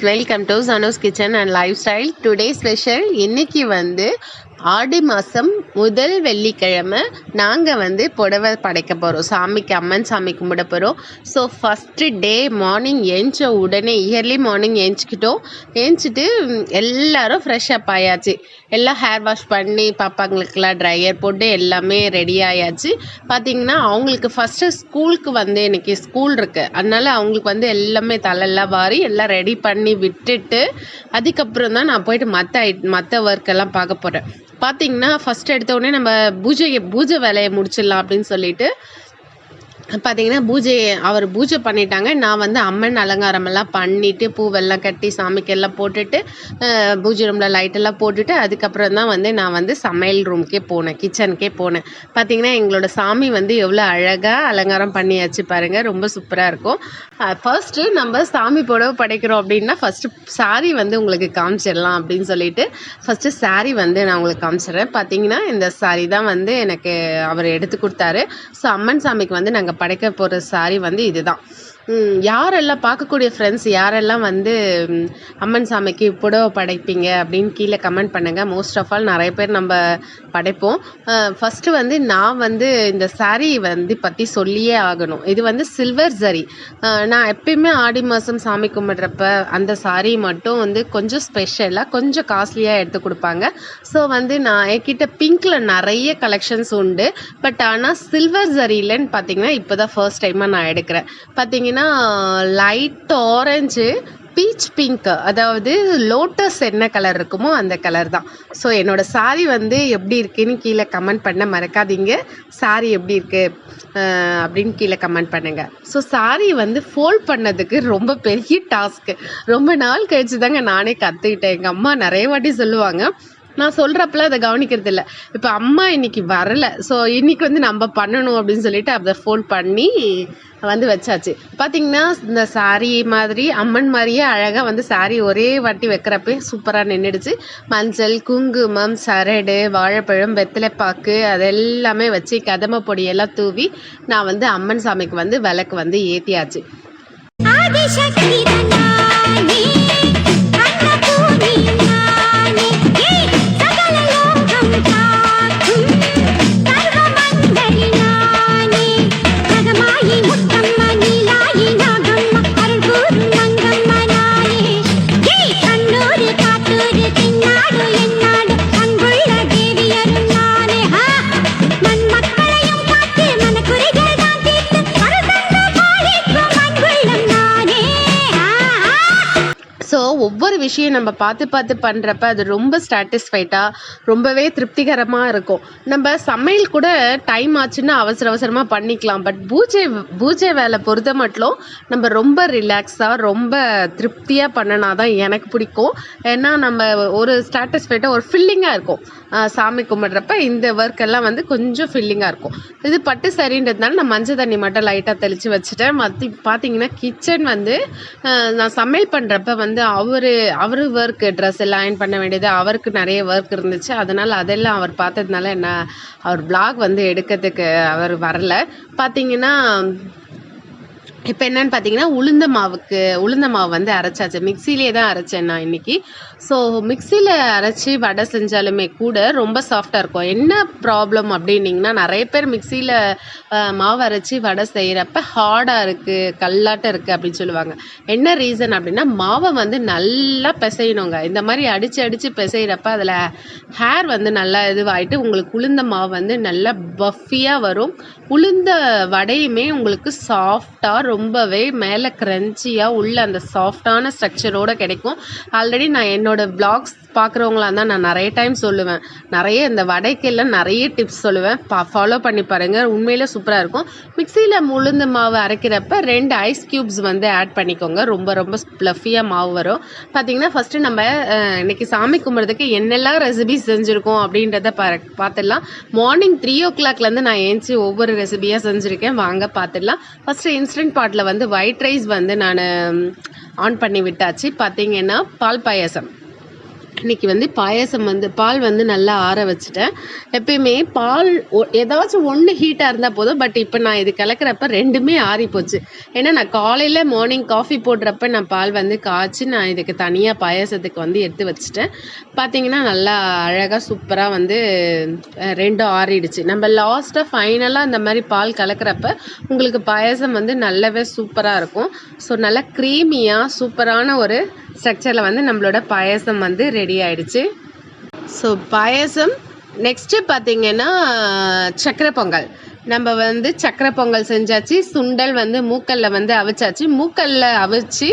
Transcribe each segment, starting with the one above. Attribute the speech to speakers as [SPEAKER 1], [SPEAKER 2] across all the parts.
[SPEAKER 1] Welcome to Sano's kitchen and lifestyle. Today special. இன்னைக்கு ஆடி மாதம் முதல் வெள்ளிக்கிழமை நாங்கள் புடவை படைக்க போகிறோம். சாமிக்கு அம்மன் சாமி கும்பிட போகிறோம். ஸோ ஃபஸ்ட்டு டே மார்னிங் ஏஞ்ச உடனே இயர்லி மார்னிங் ஏஞ்சிட்டு எல்லோரும் ஃப்ரெஷ் அப் ஆயாச்சு. எல்லாம் ஹேர் வாஷ் பண்ணி பாப்பாங்களுக்கெல்லாம் ட்ரையர் போட்டு எல்லாமே ரெடி ஆயாச்சு. பார்த்திங்கன்னா அவங்களுக்கு ஃபஸ்ட்டு ஸ்கூலுக்கு இன்றைக்கி ஸ்கூல் இருக்குது. அதனால் அவங்களுக்கு எல்லாமே தலையெல்லாம் வாரி எல்லாம் ரெடி பண்ணி விட்டுட்டு அதுக்கப்புறம் தான் நான் போயிட்டு மற்ற ஒர்க்கெல்லாம் பார்க்க போகிறேன். பார்த்திங்கன்னா ஃபஸ்ட்டு எடுத்தோடனே நம்ம பூஜை வேலையை முடிச்சிடலாம் அப்படின்னு சொல்லிட்டு பார்த்திங்கன்னா அவர் பூஜை பண்ணிட்டாங்க. நான் அம்மன் அலங்காரமெல்லாம் பண்ணிவிட்டு பூவெல்லாம் கட்டி சாமிக்கெல்லாம் போட்டுட்டு பூஜை ரூமில் லைட்டெல்லாம் போட்டுட்டு அதுக்கப்புறம் தான் நான் சமையல் ரூமுக்கே போனேன், கிச்சனுக்கே போனேன். பார்த்திங்கன்னா எங்களோட சாமி எவ்வளோ அழகாக அலங்காரம் பண்ணியாச்சு பாருங்கள், ரொம்ப சூப்பராக இருக்கும். ஃபர்ஸ்ட்டு நம்ம சாமி புடவை படைக்கிறோம் அப்படின்னா ஃபஸ்ட்டு சாரி உங்களுக்கு காமிச்சிடலாம் அப்படின்னு சொல்லிட்டு ஃபஸ்ட்டு சாரி நான் உங்களுக்கு காமிச்சிடுறேன். பார்த்திங்கன்னா இந்த சாரி தான் எனக்கு அவர் எடுத்து கொடுத்தாரு. ஸோ அம்மன் சாமிக்கு நாங்கள் படைக்க போகிற சாரி இதுதான். யாரெல்லாம் பார்க்கக்கூடிய ஃப்ரெண்ட்ஸ் யாரெல்லாம் அம்மன் சாமிக்கு புடவை படைப்பீங்க அப்படின்னு கீழே கமெண்ட் பண்ணுங்கள். மோஸ்ட் ஆஃப் ஆல் நிறைய பேர் நம்ம படைப்போம். ஃபஸ்ட்டு நான் இந்த சாரீ பற்றி சொல்லியே ஆகணும். இது சில்வர் சரி. நான் எப்பயுமே ஆடி மாதம் சாமி கும்பிட்றப்ப அந்த சாரீ மட்டும் கொஞ்சம் ஸ்பெஷலாக கொஞ்சம் காஸ்ட்லியாக எடுத்து கொடுப்பாங்க. ஸோ நான் என்கிட்ட பிங்க்கில் நிறைய கலெக்ஷன்ஸ் உண்டு. பட் ஆனால் சில்வர் சரியில்லைன்னு பார்த்தீங்கன்னா இப்போ தான் ஃபர்ஸ்ட் டைமாக நான் எடுக்கிறேன். பார்த்தீங்கன்னா லைட் ஆரஞ்சு பீச் பிங்க், அதாவது லோட்டஸ் என்ன கலர் இருக்குமோ அந்த கலர் தான். ஸோ என்னோடய சாரீ எப்படி இருக்குன்னு கீழே கமெண்ட் பண்ண மறக்காதீங்க. சாரீ எப்படி இருக்குது அப்படின்னு கீழே கமெண்ட் பண்ணுங்கள். ஸோ சாரீ ஃபோல்ட் பண்ணதுக்கு ரொம்ப பெரிய டாஸ்க்கு. ரொம்ப நாள் கழிச்சு தாங்க நானே கற்றுக்கிட்டேன். எங்கள் அம்மா நிறைய வாட்டி சொல்லுவாங்க, நான் சொல்கிறப்பெல்லாம் அதை கவனிக்கிறது இல்லை. இப்போ அம்மா இன்னைக்கு வரலை, ஸோ இன்னைக்கு நம்ம பண்ணணும் அப்படின்னு சொல்லிட்டு அதை ஃபோல்ட் பண்ணி வச்சாச்சு. பார்த்திங்கன்னா இந்த சாரீ மாதிரி அம்மன் மாதிரியே அழகாக சாரீ ஒரே வாட்டி வைக்கிறப்பே சூப்பராக நின்றுடுச்சு. மஞ்சள், குங்குமம், சரடு, வாழைப்பழம், வெத்தலைப்பாக்கு அதெல்லாமே வச்சு கதம்ப பொடியெல்லாம் தூவி நான் அம்மன் சாமிக்கு விளக்கு ஏற்றியாச்சு. ஸோ ஒவ்வொரு விஷயம் நம்ம பார்த்து பண்ணுறப்ப அது ரொம்ப சாட்டிஸ்ஃபைடாக ரொம்பவே திருப்திகரமாக இருக்கும். நம்ம சமையல் கூட டைம் ஆச்சுன்னா அவசரமாக பண்ணிக்கலாம். பட் பூஜை வேலை பொறுத்த மட்டும் நம்ம ரொம்ப ரிலாக்ஸாக ரொம்ப திருப்தியாக பண்ணினா தான் எனக்கு பிடிக்கும். ஏன்னா நம்ம ஒரு சாட்டிஸ்ஃபைடாக ஒரு ஃபில்லிங்காக இருக்கும். சாமி கும்பிட்றப்ப இந்த ஒர்க்கெல்லாம் கொஞ்சம் ஃபில்லிங்காக இருக்கும். இது பட்டு சரின்றதுனால நான் மஞ்சள் தண்ணி மட்டும் லைட்டாக தெளித்து வச்சுட்டேன். பார்த்தீங்கன்னா கிச்சன் நான் சமையல் பண்ணுறப்ப அவர் ஒர்க் ட்ரெஸ் எல்லாம் அயர்ன் பண்ண வேண்டியது, அவருக்கு நிறைய ஒர்க் இருந்துச்சு. அதனால் அதெல்லாம் அவர் பார்த்ததுனால அவர் vlog எடுக்கிறதுக்கு அவர் வரல. பார்த்தீங்கன்னா இப்போ என்னென்னு பார்த்தீங்கன்னா உளுந்த மாவு அரைச்சாச்சு. மிக்சிலே தான் அரைச்சேன் நான் இன்றைக்கி. ஸோ மிக்சியில் அரைச்சி வடை செஞ்சாலுமே கூட ரொம்ப சாஃப்டாக இருக்கும். என்ன ப்ராப்ளம் அப்படின்னிங்கன்னா நிறைய பேர் மிக்சியில் மாவு அரைச்சி வடை செய்கிறப்ப ஹார்டாக இருக்குது, கல்லாட்டம் இருக்குது அப்படின்னு சொல்லுவாங்க. என்ன ரீசன் அப்படின்னா மாவை நல்லா பிசையணுங்க. இந்த மாதிரி அடித்து பிசைகிறப்ப அதில் ஹேர் நல்லா இதுவாகிட்டு உங்களுக்கு உளுந்த மாவு நல்லா பஃபியாக வரும். உளுந்த வடையுமே உங்களுக்கு சாஃப்டாக ரொம்பவே மேலே க்ரன்ச்சியாக உள்ள அந்த சாஃப்டான ஸ்ட்ரக்சரோடு கிடைக்கும். ஆல்ரெடி நான் என்னோடய vlogs பார்க்குறவங்களா தான் நான் நிறைய டைம் சொல்லுவேன். நிறைய இந்த வடைக்கெல்லாம் நிறைய டிப்ஸ் சொல்லுவேன், ஃபாலோ பண்ணி பாருங்கள், உண்மையிலே சூப்பராக இருக்கும். மிக்சியில் உளுந்து மாவு அரைக்கிறப்ப 2 ஐஸ் க்யூப்ஸ் ஆட் பண்ணிக்கோங்க. ரொம்ப ரொம்ப ஃப்ளஃபியாக மாவு வரும். பார்த்திங்கன்னா ஃபஸ்ட்டு நம்ம இன்றைக்கி சாமி கும்பிட்றதுக்கு என்னெல்லாம் ரெசிபிஸ் செஞ்சுருக்கோம் அப்படின்றத பார்த்துடலாம். மார்னிங் 3 o'clock நான் ஏஞ்சி ஒவ்வொரு ரெசிபியாக செஞ்சுருக்கேன், வாங்க பார்த்துடலாம். ஃபஸ்ட்டு இன்ஸ்டன்ட் பாட்டில் ஒயிட் ரைஸ் நான் ஆன் பண்ணி விட்டாச்சு. பார்த்திங்கன்னா பால் பாயாசம் இன்றைக்கி வந்து பாயாசம் வந்து பால் வந்து நல்லா ஆற வச்சுட்டேன். எப்பயுமே பால் ஏதாச்சும் ஒன்று ஹீட்டாக இருந்தால் போதும். பட் இப்போ நான் இது கலக்கிறப்ப ரெண்டுமே ஆறி போச்சு. ஏன்னா நான் காலையில் மார்னிங் காஃபி போடுறப்ப நான் பால் வந்து காய்ச்சி நான் இதுக்கு தனியாக பாயாசத்துக்கு வந்து எடுத்து வச்சுட்டேன். பார்த்திங்கன்னா நல்லா அழகாக சூப்பராக வந்து ரெண்டும் ஆறிடுச்சு. நம்ம லாஸ்ட்டாக ஃபைனலாக இந்த மாதிரி பால் கலக்கிறப்ப உங்களுக்கு பாயாசம் வந்து நல்லாவே சூப்பராக இருக்கும். ஸோ நல்லா க்ரீமியாக சூப்பரான ஒரு ஸ்ட்ரக்சரில் வந்து நம்மளோட பாயாசம் வந்து ரெடி ஆயிடுச்சு. ஸோ பாயாசம் நெக்ஸ்ட்டு பார்த்திங்கன்னா சக்கரை பொங்கல். நம்ம வந்து சக்கரை பொங்கல் செஞ்சாச்சு. சுண்டல் வந்து மூக்கல்ல வந்து அவிச்சாச்சு. மூக்கல்ல அவிச்சு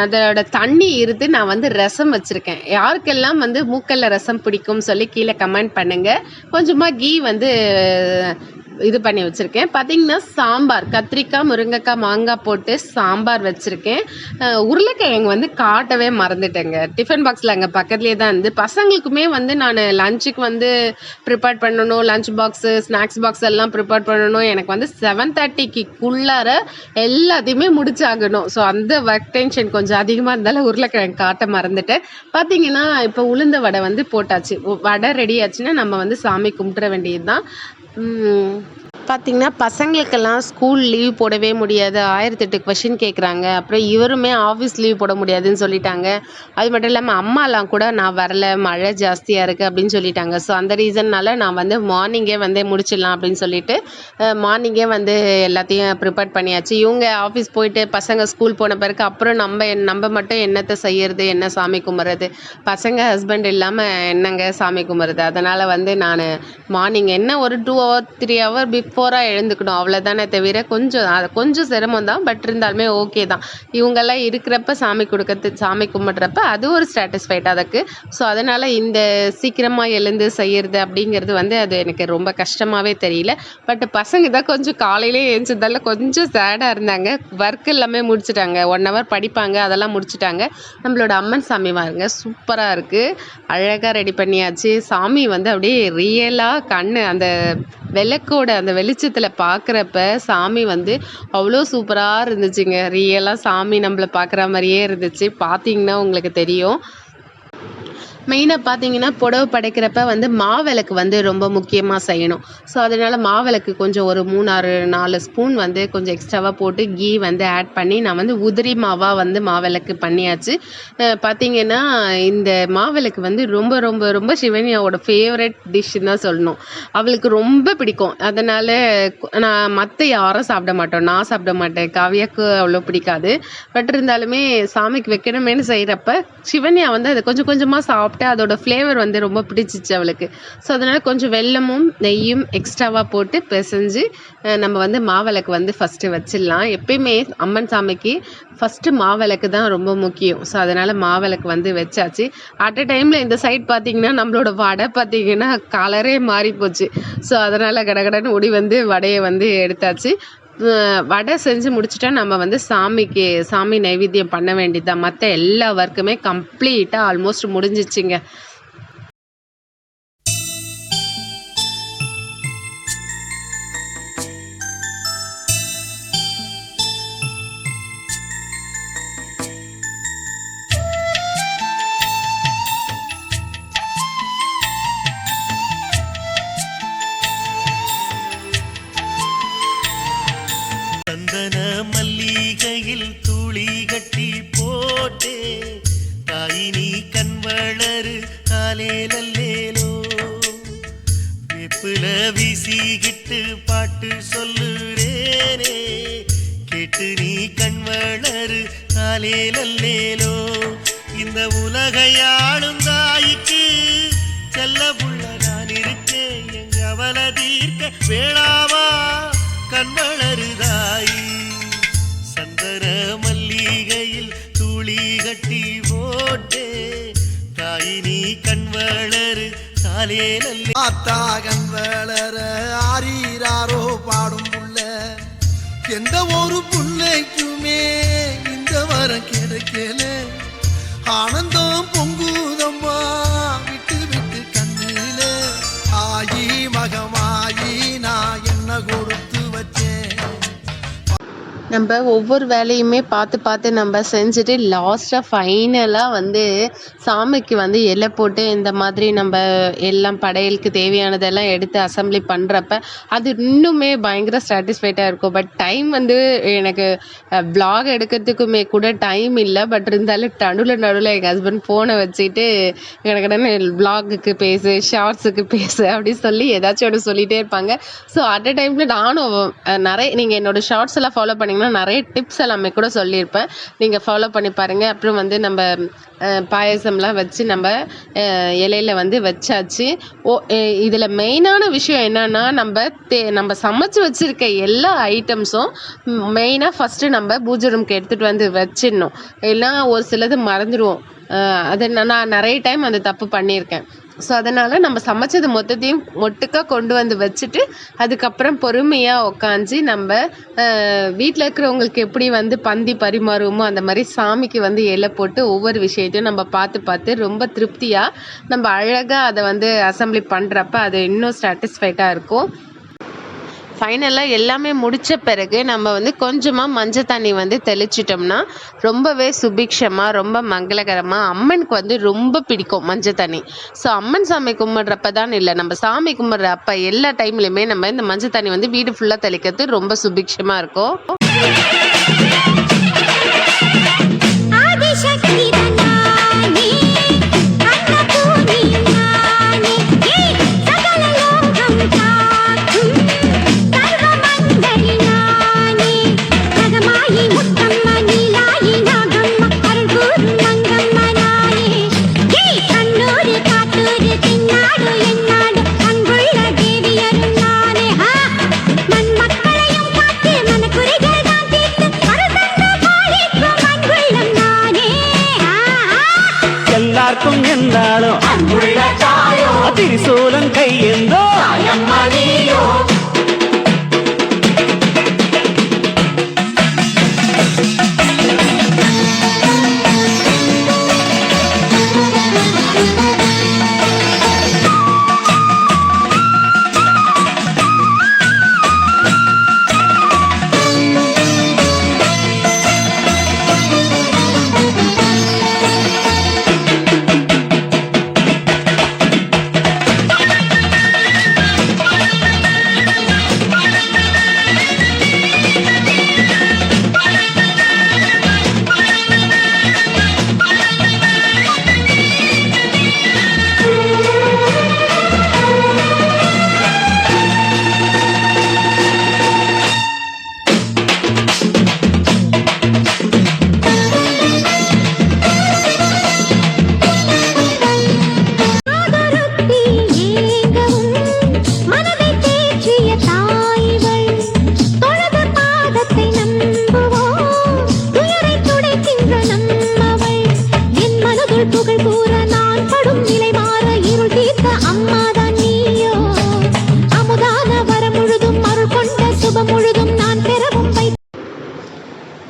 [SPEAKER 1] அதோட தண்ணி இருத்து நான் வந்து ரசம் வச்சுருக்கேன். யாருக்கெல்லாம் வந்து மூக்கல்ல ரசம் பிடிக்கும்னு சொல்லி கீழே கமெண்ட் பண்ணுங்கள். கொஞ்சமாக கீ வந்து இது பண்ணி வச்சுருக்கேன். பார்த்திங்கன்னா சாம்பார் கத்திரிக்காய் முருங்கைக்காய் மாங்காய் போட்டு சாம்பார் வச்சுருக்கேன். உருளைக்கிழங்கு வந்து காட்டவே மறந்துட்டேங்க. டிஃபன் பாக்ஸில் அங்கே பக்கத்துலேயே தான் இருந்து பசங்களுக்குமே வந்து நான் லஞ்சுக்கு வந்து ப்ரிப்பேர் பண்ணணும். லஞ்ச் பாக்ஸு ஸ்நாக்ஸ் பாக்ஸ் எல்லாம் ப்ரிப்பேர் பண்ணணும். எனக்கு வந்து 7:30க்குள்ளார எல்லாத்தையுமே முடிச்சாகணும். ஸோ அந்த ஒர்க் டென்ஷன் கொஞ்சம் அதிகமாக இருந்தாலும் உருளைக்கிழங்கு காட்ட மறந்துட்டேன். பார்த்திங்கன்னா இப்போ உளுந்த வடை வந்து போட்டாச்சு. வடை ரெடி ஆச்சுன்னா நம்ம வந்து சாமி கும்பிட்ற வேண்டியது தான். பார்த்திங்கன்னா பசங்களுக்கெல்லாம் ஸ்கூல் லீவ் போடவே முடியாது. 1008 கொஷின் கேட்குறாங்க. அப்புறம் இவருமே ஆஃபீஸ் லீவ் போட முடியாதுன்னு சொல்லிட்டாங்க. அது மட்டும் இல்லாமல் அம்மாலாம் கூட நான் வரல, மழை ஜாஸ்தியாக இருக்குது அப்படின்னு சொல்லிட்டாங்க. ஸோ அந்த ரீசன்னால் நான் வந்து மார்னிங்கே வந்து முடிச்சிடலாம் அப்படின்னு சொல்லிட்டு மார்னிங்கே வந்து எல்லாத்தையும் ப்ரிப்பேர் பண்ணியாச்சு. இவங்க ஆஃபீஸ் போயிட்டு பசங்க ஸ்கூல் போன பிறகு அப்புறம் நம்ம மட்டும் என்னத்தை செய்யறது, என்ன சாமி கும்பிட்றது, பசங்க ஹஸ்பண்ட் இல்லாமல் என்னங்க சாமி கும்பிட்றது. அதனால் வந்து நான் மார்னிங் என்ன ஒரு 2 hour 3 hour பிஃபோராக எழுந்துக்கணும், அவ்வளோதானே தவிர கொஞ்சம் சிரமம் தான். பட் இருந்தாலுமே ஓகே தான். இவங்கெல்லாம் இருக்கிறப்ப சாமி கும்பிட்றப்ப அது ஒரு சாட்டிஸ்ஃபைட் அதுக்கு. ஸோ அதனால் இந்த சீக்கிரமாக எழுந்து செய்கிறது அப்படிங்கிறது வந்து அது எனக்கு ரொம்ப கஷ்டமாகவே தெரியல. பட் பசங்க தான் கொஞ்சம் காலையிலே எழுந்ததால கொஞ்சம் சேடாக இருந்தாங்க. ஒர்க் எல்லாமே முடிச்சுட்டாங்க. 1 hour படிப்பாங்க, அதெல்லாம் முடிச்சுட்டாங்க. நம்மளோட அம்மன் சாமி வாருங்க சூப்பராக இருக்குது. அழகாக ரெடி பண்ணியாச்சு. சாமி வந்து அப்படியே ரியலாக அந்த விளக்கோட அந்த வெளிச்சத்தில் பார்க்குறப்ப சாமி வந்து அவ்வளோ சூப்பராக இருந்துச்சுங்க. ரியலாக சாமி நம்மளை பார்க்குற மாதிரியே இருந்துச்சு. பார்த்தீங்கன்னா உங்களுக்கு தெரியும். மெயினாக பார்த்தீங்கன்னா புடவை படைக்கிறப்ப வந்து மாவிளக்கு வந்து ரொம்ப முக்கியமாக செய்யணும். ஸோ அதனால் மாவிளக்கு கொஞ்சம் ஒரு 3-4 ஸ்பூன் வந்து கொஞ்சம் எக்ஸ்ட்ராவாக போட்டு கீ வந்து ஆட் பண்ணி நான் வந்து உதிரி மாவாக வந்து மாவிளக்கு பண்ணியாச்சு. பார்த்திங்கன்னா இந்த மாவிளக்கு வந்து ரொம்ப ரொம்ப ரொம்ப சிவனியாவோட ஃபேவரட் டிஷ்ஷுன்னு தான் சொல்லணும். அவளுக்கு ரொம்ப பிடிக்கும். அதனால் நான் மற்ற யாரும் சாப்பிட மாட்டோம். நான் சாப்பிட மாட்டேன், காவியாவுக்கு அவ்வளோ பிடிக்காது. பட் இருந்தாலுமே சாமிக்கு வைக்கணுமேனு செய்கிறப்ப சிவனியா வந்து அதை கொஞ்சம் கொஞ்சமாக சாப்பிட்டு அதோட ஃப்ளேவர் வந்து ரொம்ப பிடிச்சிச்சு அவளுக்கு. ஸோ அதனால் கொஞ்சம் வெல்லமும் நெய்யும் எக்ஸ்ட்ராவாக போட்டு பிசைஞ்சு நம்ம வந்து மாவிளக்கு வந்து ஃபஸ்ட்டு வச்சிடலாம். எப்பயுமே அம்மன் சாமிக்கு ஃபஸ்ட்டு மாவிளக்கு தான் ரொம்ப முக்கியம். ஸோ அதனால் மாவிளக்கு வந்து வச்சாச்சு. அட் அ டைமில் இந்த சைட் பார்த்திங்கன்னா நம்மளோட வடை பார்த்திங்கன்னா கலரே மாறி போச்சு. ஸோ அதனால் கடகடன்னு ஓடி வந்து வடையை வந்து எடுத்தாச்சு. வடை செஞ்சு முடிச்சுட்டா நம்ம வந்து சாமி நைவேத்தியம் பண்ண வேண்டியதுதான். மற்ற எல்லா ஒர்க்குமே கம்ப்ளீட்டாக ஆல்மோஸ்ட் முடிஞ்சிச்சுங்க.
[SPEAKER 2] மல்லிகையில் துளி கட்டி போட்டே தாயினி கண் வளரு காலேலோ வெப்புல வீசிக்கிட்டு பாட்டு சொல்லுறேனே கேட்டு நீ கண் வளரு காலேலோ. இந்த உலகையாளும் தாய்க்கு செல்ல புள்ள நான் இருக்கேன். எங்க அவல தீர்க்க வேளாவா கண் வளருதாயி. சந்தன மல்லிகையில் துளி கட்டி போட்டே தாயினி கண் வளரு காலே நல்லே.
[SPEAKER 3] ஆத்தா கண் வளர ஆரீராரோ பாடும் புள்ள எந்த ஒரு புள்ளைக்குமே இந்த வரம் கிடைக்கல. ஆனந்தம் பொங்குதம்மா விட்டு விட்டு கண்ணில. ஆயி மகமாயி நான் என்ன கொடுத்து வச்சேன்.
[SPEAKER 1] நம்ம ஒவ்வொரு வேலையுமே பார்த்து பார்த்து நம்ம செஞ்சுட்டு லாஸ்ட்டாக ஃபைனலாக வந்து சாமிக்கு வந்து இலை போட்டு இந்த மாதிரி நம்ம எல்லாம் படையலுக்கு தேவையானதெல்லாம் எடுத்து அசம்பிளி பண்ணுறப்ப அது இன்னுமே பயங்கர சாட்டிஸ்ஃபைடாக இருக்கும். பட் டைம் வந்து எனக்கு vlog எடுக்கிறதுக்குமே கூட டைம் இல்லை. பட் இருந்தாலும் நடுவில் எங்கள் ஹஸ்பண்ட் ஃபோனை வச்சுட்டு கடகடன்னு vlogக்கு பேசு, ஷார்ட்ஸுக்கு பேசு அப்படின்னு சொல்லி ஏதாச்சும் ஒன்று சொல்லிகிட்டே இருப்பாங்க. ஸோ அட் அ டைமில் நானும் நிறைய நீங்கள் என்னோடய ஷார்ட்ஸ் எல்லாம் ஃபாலோ பண்ணிங்கன்னா நிறைய டிப்ஸ் எல்லாமே கூட சொல்லியிருப்பேன். நீங்கள் ஃபாலோ பண்ணி பாருங்கள். அப்புறம் வந்து நம்ம பாயசம்லாம் வச்சு நம்ம இலையில வந்து வச்சாச்சு. இதில் மெயினான விஷயம் என்னன்னா நம்ம சமைச்சு வச்சுருக்க எல்லா ஐட்டம்ஸும் மெயினாக ஃபஸ்ட்டு நம்ம பூஜை ரூம்க்கு எடுத்துகிட்டு வந்து வச்சிடணும். இல்லைனா ஒரு சிலது மறந்துடுவோம். அது நான் நிறைய டைம் அந்த தப்பு பண்ணியிருக்கேன். ஸோ அதனால் நம்ம சமைச்சது மொத்தத்தையும் ஒட்டுக்காக கொண்டு வந்து வச்சுட்டு அதுக்கப்புறம் பொறுமையாக உக்காஞ்சி நம்ம வீட்டில் இருக்கிறவங்களுக்கு எப்படி வந்து பந்தி பரிமாறுவோமோ அந்த மாதிரி சாமிக்கு வந்து இலை போட்டு ஒவ்வொரு விஷயத்தையும் நம்ம பார்த்து பார்த்து ரொம்ப திருப்தியாக நம்ம அழகாக அதை வந்து அசம்பிளி பண்ணுறப்ப அது இன்னும் சாட்டிஸ்ஃபைடாக இருக்கும். ஃபைனலாக எல்லாமே முடித்த பிறகு நம்ம வந்து கொஞ்சமாக மஞ்சள் தண்ணி வந்து தெளிச்சிட்டோம்னா ரொம்பவே சுபிக்ஷமாக ரொம்ப மங்களகரமாக அம்மனுக்கு வந்து ரொம்ப பிடிக்கும் மஞ்சள் தண்ணி. ஸோ அம்மன் சாமி கும்பிட்றப்ப தான் இல்லை, நம்ம சாமி கும்பிட்ற அப்போ எல்லா டைம்லையுமே நம்ம இந்த மஞ்சள் தண்ணி வந்து வீடு ஃபுல்லாக தெளிக்கிறது ரொம்ப சுபிக்ஷமாக இருக்கும்.
[SPEAKER 4] எல்லாருக்கும் என்னாலும் திரிசூலம் கையெந்தோ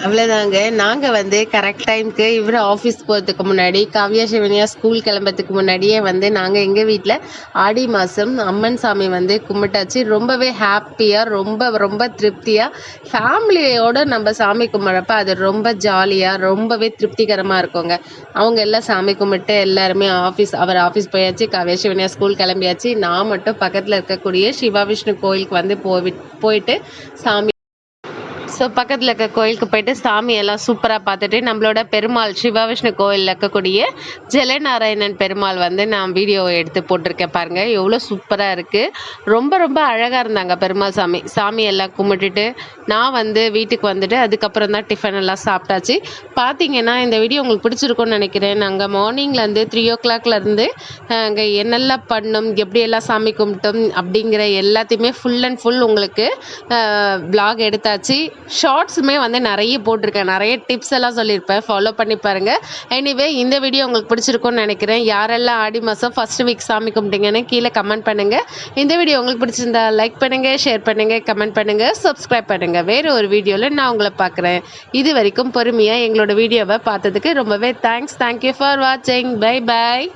[SPEAKER 1] அவ்வளோதாங்க. நாங்கள் வந்து கரெக்ட் டைமுக்கு இவர் ஆஃபீஸ் போகிறதுக்கு முன்னாடி காவ்யா சிவனியா ஸ்கூல் கிளம்புறதுக்கு முன்னாடியே வந்து நாங்கள் எங்கள் வீட்டில் ஆடி மாதம் அம்மன் சாமி வந்து கும்பிட்டாச்சு. ரொம்பவே ஹாப்பியாக ரொம்ப ரொம்ப திருப்தியாக ஃபேமிலியோடு நம்ம சாமி கும்பிட்றப்ப அது ரொம்ப ஜாலியாக ரொம்பவே திருப்திகரமாக இருக்குங்க. அவங்க எல்லாம் சாமி கும்பிட்டு எல்லாருமே அவர் ஆஃபீஸ் போயாச்சு, காவ்யா சிவனியா ஸ்கூல் கிளம்பியாச்சு. நான் மட்டும் பக்கத்தில் இருக்கக்கூடிய சிவா விஷ்ணு கோயிலுக்கு வந்து போயிட்டு சாமி ஸோ பக்கத்தில் இருக்க கோயிலுக்கு போயிட்டு சாமியெல்லாம் சூப்பராக பார்த்துட்டு நம்மளோட பெருமாள் சிவா விஷ்ணு கோயிலில் இருக்கக்கூடிய ஜெலநாராயணன் பெருமாள் வந்து நான் வீடியோ எடுத்து போட்டிருக்கேன் பாருங்கள், எவ்வளோ சூப்பராக இருக்குது. ரொம்ப ரொம்ப அழகாக இருந்தாங்க பெருமாள் சாமியெல்லாம் கும்பிட்டுட்டு நான் வந்து வீட்டுக்கு வந்துட்டு அதுக்கப்புறம் தான் டிஃபன் எல்லாம் சாப்பிட்டாச்சு. பார்த்தீங்கன்னா இந்த வீடியோ உங்களுக்கு பிடிச்சிருக்கும்னு நினைக்கிறேன். நாங்கள் மார்னிங்லேருந்து 3 o'clockலேருந்து அங்கே என்னெல்லாம் பண்ணோம், எப்படியெல்லாம் சாமி கும்பிட்டோம் அப்படிங்கிற எல்லாத்தையுமே ஃபுல் அண்ட் ஃபுல் உங்களுக்கு vlog எடுத்தாச்சு. ஷார்ட்ஸுமே வந்து நிறைய போட்டிருக்கேன், நிறைய டிப்ஸ் எல்லாம் சொல்லியிருப்பேன், ஃபாலோ பண்ணி பாருங்கள். எனிவே இந்த வீடியோ உங்களுக்கு பிடிச்சிருக்கும்னு நினைக்கிறேன். யாரெல்லாம் ஆடி மாதம் ஃபர்ஸ்ட் வீக் சாமி கும்பிட்டீங்கன்னு கீழே கமெண்ட் பண்ணுங்கள். இந்த வீடியோ உங்களுக்கு பிடிச்சிருந்தா லைக் பண்ணுங்கள், ஷேர் பண்ணுங்கள், கமெண்ட் பண்ணுங்கள், சப்ஸ்கிரைப் பண்ணுங்கள். வேறு ஒரு வீடியோவில் நான் உங்களை பார்க்குறேன். இது வரைக்கும் பொறுமையாக எங்களோட வீடியோவை பார்த்ததுக்கு ரொம்பவே தேங்க்ஸ். தேங்க்யூ ஃபார் வாட்சிங். Bye bye.